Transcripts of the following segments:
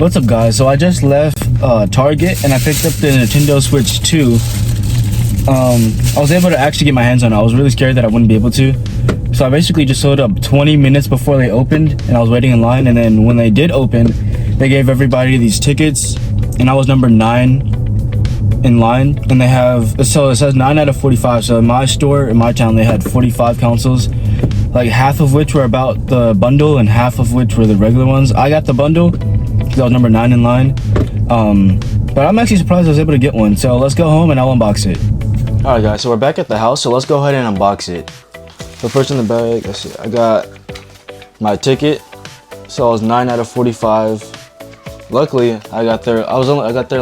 What's up, guys? So I just left Target and I picked up the Nintendo Switch 2. I was able to actually get my hands on it. I was really scared that I wouldn't be able to. So I basically just showed up 20 minutes before they opened and I was waiting in line, and then when they did open, they gave everybody these tickets and I was number 9 in line, and they have, so it says 9 out of 45. So in my store, in my town, they had 45 consoles, like half of which were about the bundle and half of which were the regular ones. I got the bundle because I was number 9 in line, but I'm actually surprised I was able to get one. So let's go home and I'll unbox it. Alright guys, so we're back at the house, so let's go ahead and unbox it. So first in the bag, let's see, I got my ticket. So I was 9 out of 45. Luckily, I got there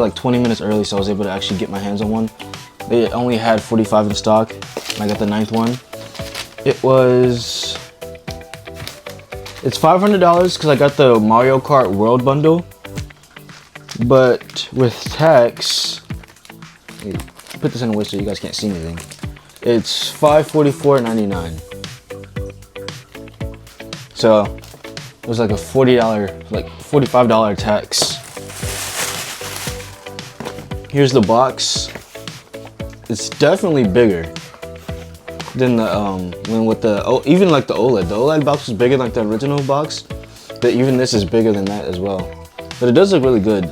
like 20 minutes early, so I was able to actually get my hands on one. They only had 45 in stock, and I got the 9th one. It's $500 because I got the Mario Kart World bundle, but with tax, put this in a way so you guys can't see anything. It's $544.99. So it was like a $45 tax. Here's the box. It's definitely bigger than the even like the OLED. The OLED box was bigger than like the original box, but even this is bigger than that as well. But it does look really good.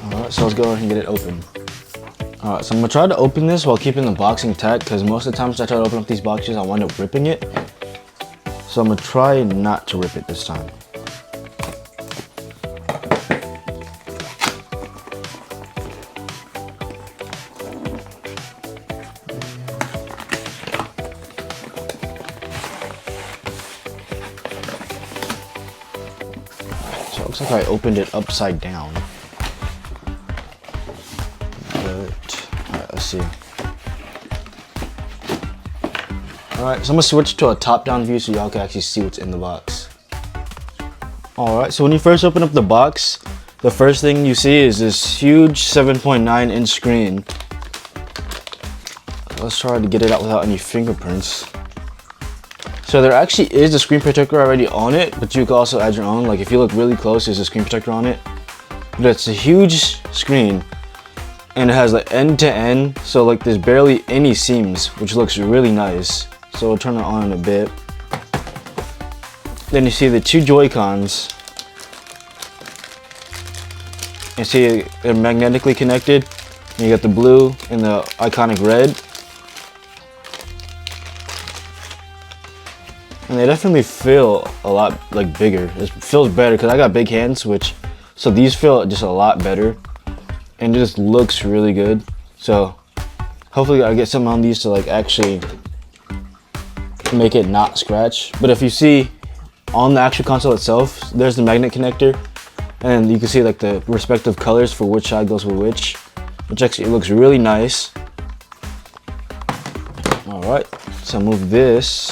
Alright, so let's go ahead and get it open. Alright, so I'm gonna try to open this while keeping the box intact, because most of the times I try to open up these boxes, I wind up ripping it. So I'm gonna try not to rip it this time. So it looks like I opened it upside down. Alright, let's see. Alright, so I'm gonna switch to a top-down view so y'all can actually see what's in the box. Alright, so when you first open up the box, the first thing you see is this huge 7.9 inch screen. Let's try to get it out without any fingerprints. So there actually is a screen protector already on it, but you can also add your own. Like if you look really close, there's a screen protector on it. But it's a huge screen, and it has like end to end, so like there's barely any seams, which looks really nice. So we'll turn it on in a bit. Then you see the 2 Joy-Cons. You see they're magnetically connected. And you got the blue and the iconic red. And they definitely feel a lot like bigger. It feels better because I got big hands, so these feel just a lot better. And it just looks really good. So hopefully I get something on these to like actually make it not scratch. But if you see on the actual console itself, there's the magnet connector, and you can see like the respective colors for which side goes with which actually looks really nice. Alright, so move this,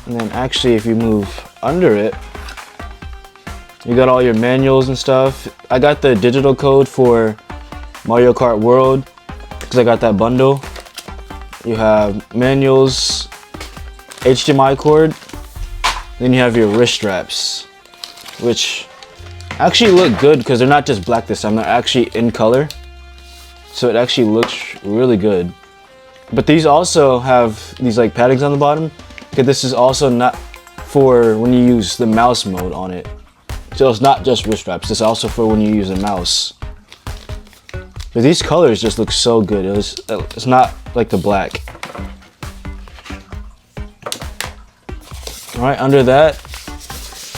and then actually if you move under it, you got all your manuals and stuff. I got the digital code for Mario Kart World because I got that bundle. You have manuals, HDMI cord, then you have your wrist straps, which actually look good because they're not just black this time, they're actually in color. So it actually looks really good. But these also have these like paddings on the bottom, because this is also not for when you use the mouse mode on it. So it's not just wrist straps, it's also for when you use a mouse. But these colors just look so good. It's not like the black. Alright, under that,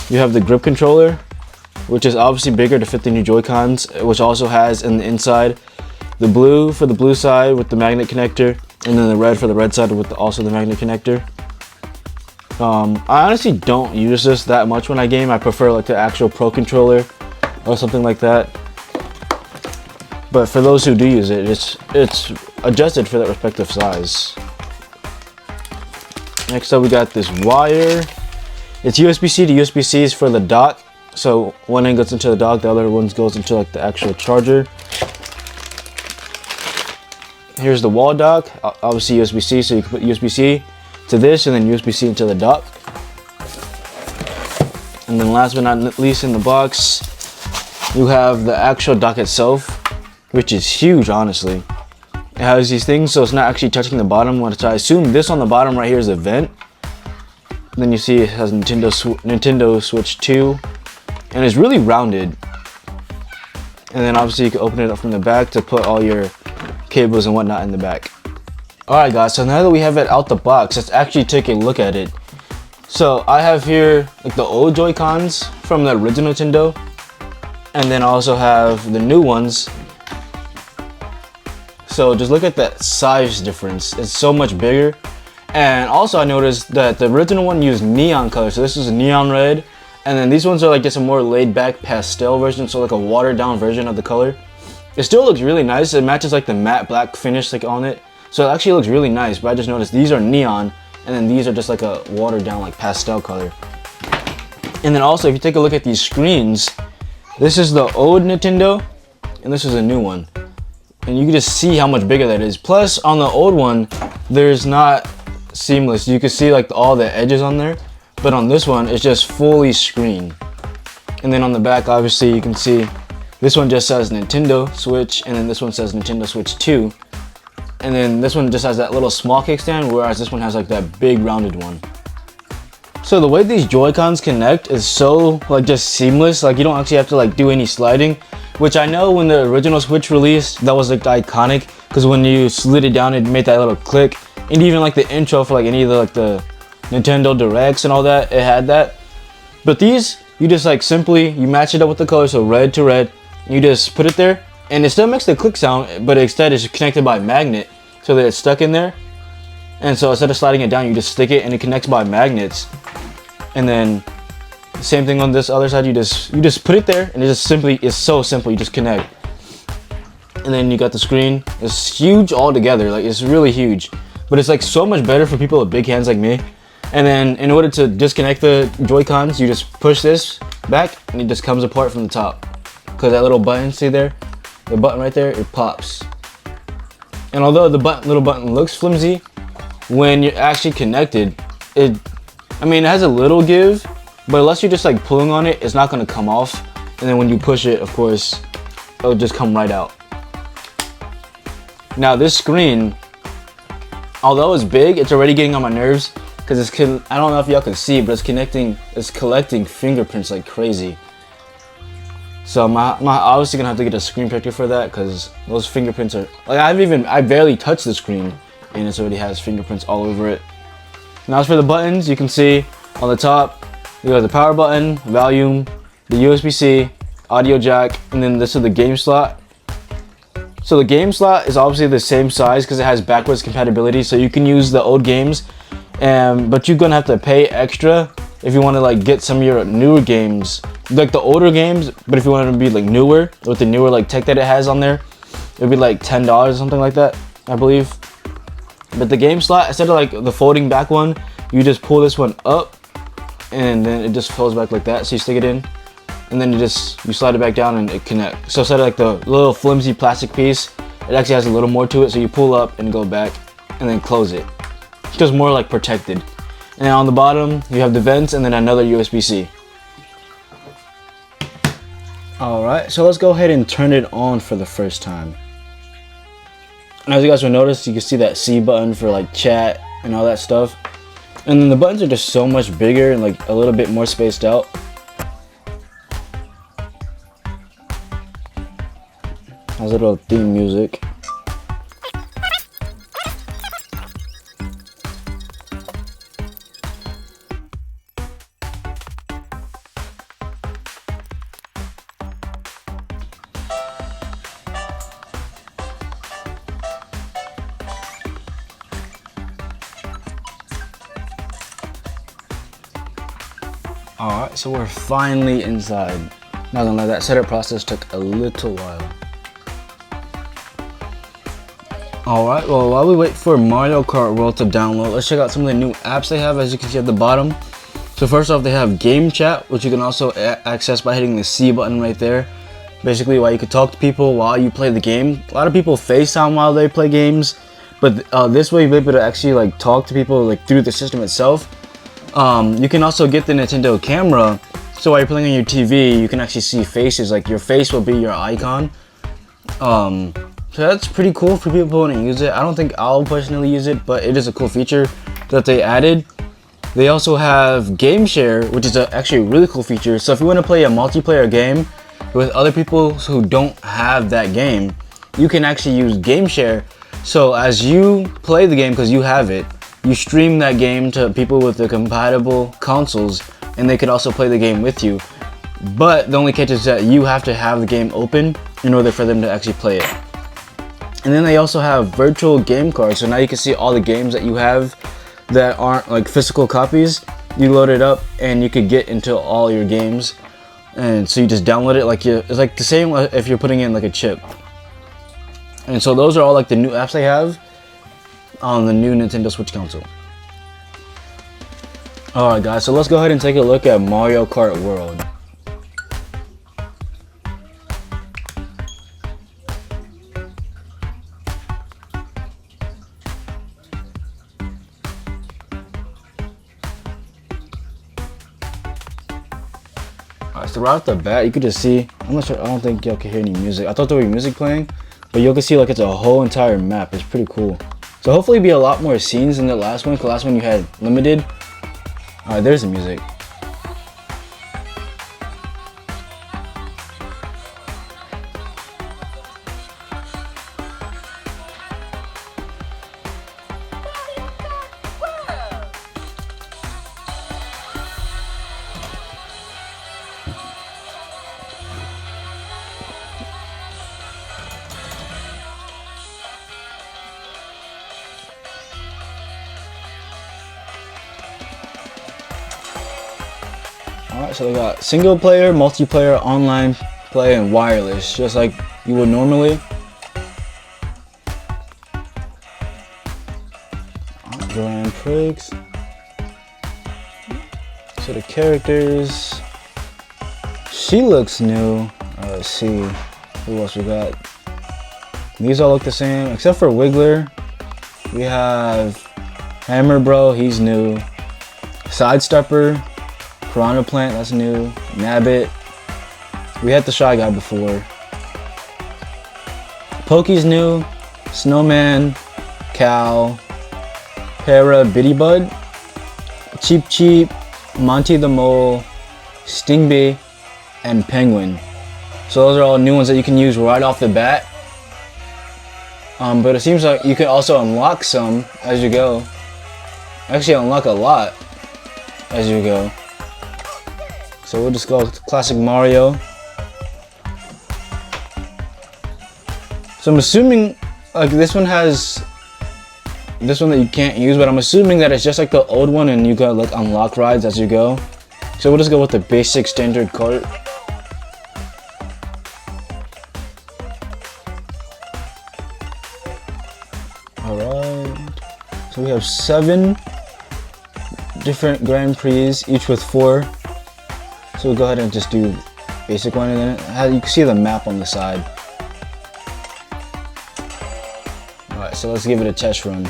you have the grip controller, which is obviously bigger to fit the new Joy-Cons, which also has in the inside the blue for the blue side with the magnet connector, and then the red for the red side with also the magnet connector. I honestly don't use this that much when I game. I prefer like the actual Pro controller or something like that. But for those who do use it, it's adjusted for that respective size. Next up, we got this wire. It's USB-C to USB-C is for the dock. So one end goes into the dock, the other one goes into like the actual charger. Here's the wall dock, obviously USB-C, so you can put USB-C to this and then USB-C into the dock. And then last but not least in the box, you have the actual dock itself, which is huge, honestly. It has these things, so it's not actually touching the bottom, which I assume this on the bottom right here is a vent. Then you see it has Nintendo Switch 2, and it's really rounded. And then obviously you can open it up from the back to put all your cables and whatnot in the back. Alright guys, so now that we have it out the box, let's actually take a look at it. So I have here like the old Joy-Cons from the original Nintendo, and then I also have the new ones. So just look at that size difference, it's so much bigger. And also I noticed that the original one used neon color, so this is a neon red. And then these ones are like just a more laid back pastel version, so like a watered down version of the color. It still looks really nice, it matches like the matte black finish like on it. So it actually looks really nice, but I just noticed these are neon, and then these are just like a watered down like pastel color. And then also if you take a look at these screens, this is the old Nintendo, and this is a new one. And you can just see how much bigger that is. Plus on the old one, there's not seamless. You can see like all the edges on there, but on this one it's just fully screen. And then on the back obviously you can see this one just says Nintendo Switch, and then this one says Nintendo Switch 2, and then this one just has that little small kickstand, whereas this one has like that big rounded one. So the way these Joy-Cons connect is so like just seamless, like you don't actually have to like do any sliding, which I know when the original Switch released that was like iconic, because when you slid it down it made that little click. And even like the intro for like any of the like the Nintendo Directs and all that, it had that. But these, you just like simply, you match it up with the color, so red to red. You just put it there, and it still makes the click sound, but instead it's connected by magnet, so that it's stuck in there. And so instead of sliding it down, you just stick it and it connects by magnets. And then same thing on this other side, you just put it there, and it's so simple, you just connect. And then you got the screen. It's huge altogether, like it's really huge. But it's like so much better for people with big hands like me. And then in order to disconnect the Joy-Cons, you just push this back and it just comes apart from the top. Because that little button, see there? The button right there, it pops. And although the little button looks flimsy, when you're actually connected, it has a little give, but unless you're just like pulling on it, it's not gonna come off. And then when you push it, of course, it'll just come right out. Now this screen, although it's big, it's already getting on my nerves, because I don't know if y'all can see, but it's collecting fingerprints like crazy. So I'm obviously gonna have to get a screen protector for that, because those fingerprints are like, I barely touched the screen and it already has fingerprints all over it. Now as for the buttons, you can see on the top you have the power button, volume, the USB-C, audio jack, and then this is the game slot. So the game slot is obviously the same size because it has backwards compatibility, so you can use the old games, but you're gonna have to pay extra if you want to like get some of your newer games, like the older games. But if you want to be like newer, with the newer like tech that it has on there, it'd be like $10 or something like that, I believe. But the game slot, instead of like the folding back one, you just pull this one up and then it just folds back like that, so you stick it in, and then you slide it back down and it connects. So instead of like the little flimsy plastic piece, it actually has a little more to it, so you pull up and go back and then close it. It's just more like protected. And then on the bottom you have the vents and then another USB-C. Alright, so let's go ahead and turn it on for the first time. And as you guys will notice, you can see that C button for like chat and all that stuff. And then the buttons are just so much bigger and like a little bit more spaced out. Has a little theme music. Alright, so we're finally inside. Not gonna lie, that setup process took a little while. Alright, well while we wait for Mario Kart World to download, let's check out some of the new apps they have. As you can see at the bottom, so first off they have Game Chat, which you can also access by hitting the C button right there. Basically, while you can talk to people while you play the game. A lot of people FaceTime while they play games, but this way you'll be able to actually like talk to people like through the system itself. You can also get the Nintendo camera, So while you're playing on your TV, you can actually see faces. Like your face will be your icon. So that's pretty cool for people who want to use it. I don't think I'll personally use it, but it is a cool feature that they added. They also have game share, which is actually a really cool feature. So if you want to play a multiplayer game with other people who don't have that game, you can actually use game share. So as you play the game, because you have it, you stream that game to people with the compatible consoles, and they could also play the game with you. But the only catch is that you have to have the game open in order for them to actually play it. And then they also have virtual game cards. So now you can see all the games that you have that aren't like physical copies. You load it up and you could get into all your games. And so you just download it it's like the same if you're putting in like a chip. And so those are all like the new apps they have on the new Nintendo Switch console. Alright guys, so let's go ahead and take a look at Mario Kart World. Alright, so right off the bat, you could just see, I'm not sure, I don't think y'all can hear any music. I thought there would be music playing, but you can see like it's a whole entire map. It's pretty cool. So hopefully be a lot more scenes than the last one, because the last one you had limited. Alright, there's the music. Alright, so we got single player, multiplayer, online play, and wireless, just like you would normally. Grand Prix. So the characters, she looks new. Let's see, who else we got? These all look the same, except for Wiggler. We have Hammer Bro, he's new. Sidestepper. Piranha Plant, that's new. Nabbit. We had the Shy Guy before. Pokey's new. Snowman. Cow. Para Bitty Bud. Cheep Cheep. Monty the Mole. Stingbee. And Penguin. So those are all new ones that you can use right off the bat. But it seems like you can also unlock some as you go. Actually unlock a lot as you go. So we'll just go with classic Mario. So I'm assuming like this one has this one that you can't use, but I'm assuming that it's just like the old one and you gotta like unlock rides as you go. So we'll just go with the basic standard cart. Alright. So we have 7 different Grand Prix, each with 4. So we'll go ahead and just do basic one, and then you can see the map on the side. Alright, so let's give it a test run.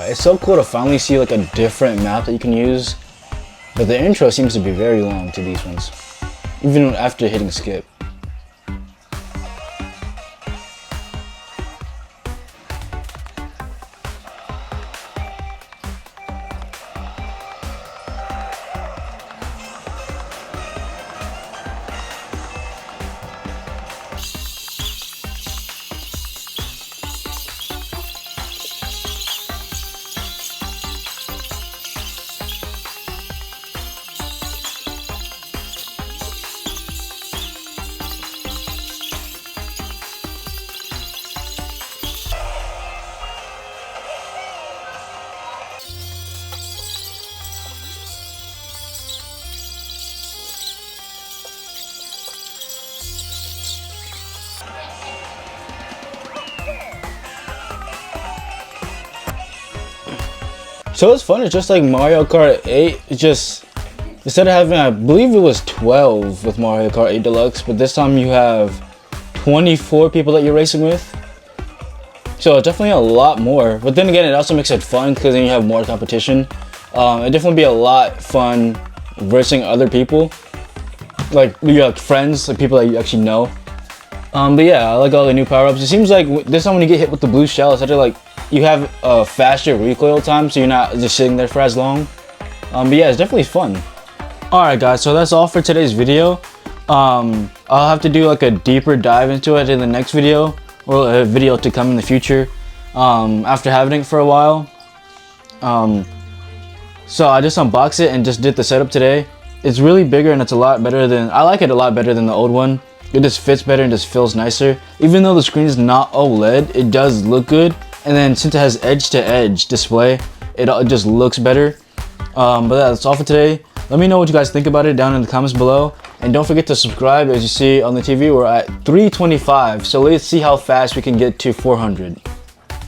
It's so cool to finally see like a different map that you can use, but the intro seems to be very long to these ones, even after hitting skip. So it's fun. It's just like Mario Kart 8. It's just, instead of having, I believe it was 12 with Mario Kart 8 Deluxe, but this time you have 24 people that you're racing with. So it's definitely a lot more. But then again, it also makes it fun because then you have more competition. It'd definitely be a lot fun racing other people. Like you have friends, like people that you actually know. But yeah, I like all the new power-ups. It seems like this time when you get hit with the blue shell, it's actually like you have a faster recoil time, so you're not just sitting there for as long. But yeah, it's definitely fun. Alright guys, so that's all for today's video. I'll have to do like a deeper dive into it in the next video, or a video to come in the future, after having it for a while. So I just unboxed it and just did the setup today. It's really bigger and it's a lot better than, I like it a lot better than the old one. It just fits better and just feels nicer. Even though the screen is not OLED, it does look good. And then since it has edge-to-edge display, it just looks better. But that's all for today. Let me know what you guys think about it down in the comments below. And don't forget to subscribe. As you see on the TV, we're at 325. So let's see how fast we can get to 400.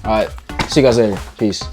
Alright, see you guys later. Peace.